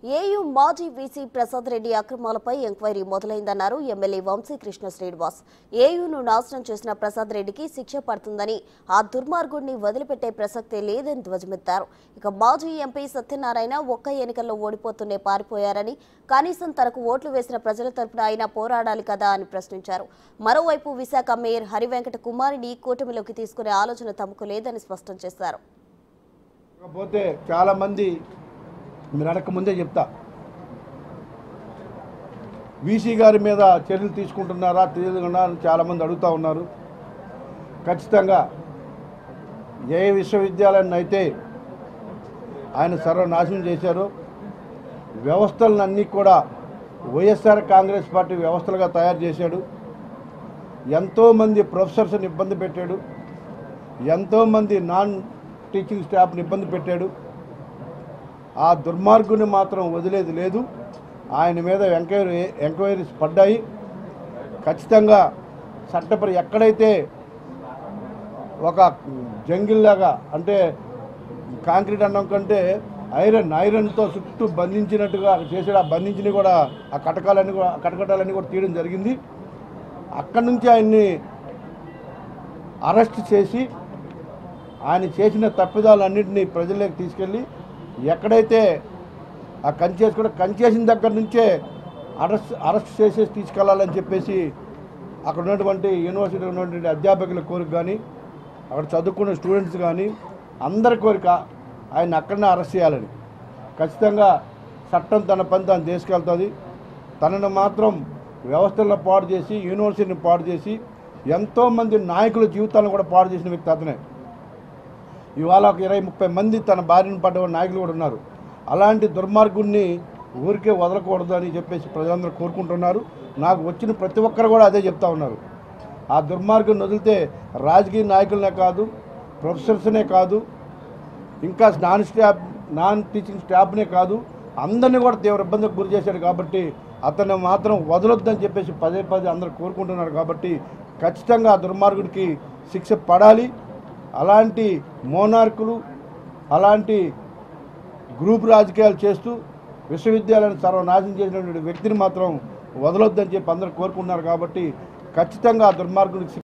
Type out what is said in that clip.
AU మాజీ VC Prasad Reddy అక్రమాలపై enquiry మొదలైందన్నారు ఎమ్మెల్యే వంశీకృష్ణ శ్రీనివాస్. ఏయూను నాశనం చేసిన ప్రసాద్ రెడ్డికి శిక్ష పడుతుందని, ఆ దుర్మార్గుడిని వదిలిపెట్టే ప్రసక్తే లేదని ధ్వజమెత్తారు. ఇక మాజీ ఎంపీ సత్యనారాయణ ఒక్క ఎన్నికల్లో ఓడిపోతూనే పారిపోయారని, కనీసం తనకు ఓట్లు వేసిన ప్రజల తరపున ఆయన పోరాడాలి కదా అని ప్రశ్నించారు. మరోవైపు విశాఖ మేయర్ హరివెంకట కుమారిని కూటమిలోకి తీసుకునే ఆలోచన తమకు లేదని స్పష్టం చేశారు. మీరు అడగక ముందే చెప్తా, వీసీ గారి మీద చర్యలు తీసుకుంటున్నారా తెలియకుండా చాలామంది అడుగుతూ ఉన్నారు. ఖచ్చితంగా ఏ విశ్వవిద్యాలయాన్ని అయితే ఆయన సర్వనాశనం చేశారో, వ్యవస్థలన్నీ కూడా వైఎస్ఆర్ కాంగ్రెస్ పార్టీ వ్యవస్థలుగా తయారు చేశాడు. ఎంతోమంది ప్రొఫెసర్స్ని ఇబ్బంది పెట్టాడు, ఎంతోమంది నాన్ టీచింగ్ స్టాఫ్ని ఇబ్బంది పెట్టాడు. ఆ దుర్మార్గుని మాత్రం వదిలేది లేదు. ఆయన మీద ఎంక్వైరీస్ పడ్డాయి. ఖచ్చితంగా చట్టపరి ఎక్కడైతే ఒక జంగిల్లాగా, అంటే కాంక్రీట్ అనడం కంటే ఐరన్తో చుట్టూ బంధించినట్టుగా చేసాడు. ఆ బంధించినవి కూడా ఆ కటకటాలన్నీ కూడా తీయడం జరిగింది. అక్కడి నుంచి ఆయన్ని అరెస్ట్ చేసి ఆయన చేసిన తప్పిదాలన్నింటినీ ప్రజల్లోకి తీసుకెళ్ళి ఎక్కడైతే ఆ కంచేసిన దగ్గర నుంచే అరెస్ట్ చేసేసి తీసుకెళ్లాలని చెప్పేసి అక్కడ ఉన్నటువంటి యూనివర్సిటీలో ఉన్నటువంటి అధ్యాపకుల కోరిక కానీ, అక్కడ చదువుకున్న స్టూడెంట్స్ కానీ అందరి కోరిక ఆయన అక్కడనే అరెస్ట్ చేయాలని. ఖచ్చితంగా చట్టం తన పని తాను తీసుకెళ్తుంది. తనను మాత్రం వ్యవస్థలను పాడు చేసి, యూనివర్సిటీని పాడు చేసి, ఎంతోమంది నాయకుల జీవితాలను కూడా పాడు చేసిన వ్యక్తి అతనే. ఇవాళ ఒక 20-30 మంది తన బారిన పడ్డ నాయకులు కూడా ఉన్నారు. అలాంటి దుర్మార్గుడిని ఊరికే వదలకూడదు అని చెప్పేసి ప్రజలందరూ కోరుకుంటున్నారు. నాకు వచ్చిన ప్రతి ఒక్కరు కూడా అదే చెప్తా ఉన్నారు. ఆ దుర్మార్గుని వదిలితే రాజకీయ నాయకులనే కాదు, ప్రొఫెసర్స్నే కాదు, ఇంకా నాన్ టీచింగ్ స్టాఫ్నే కాదు, అందరినీ కూడా తీవ్ర ఇబ్బందికి గురి చేశాడు. కాబట్టి అతను మాత్రం వదలొద్దని చెప్పేసి పదే అందరూ కోరుకుంటున్నారు. కాబట్టి ఖచ్చితంగా ఆ దుర్మార్గుడికి శిక్ష పడాలి. అలాంటి మోనార్కులు, అలాంటి గ్రూప్ రాజకీయాలు చేస్తూ విశ్వవిద్యాలయాన్ని సర్వనాశనం చేసినటువంటి వ్యక్తిని మాత్రం వదలొద్దని చెప్పి అందరూ కోరుకున్నారు. కాబట్టి ఖచ్చితంగా ఆ దుర్మార్గుడికి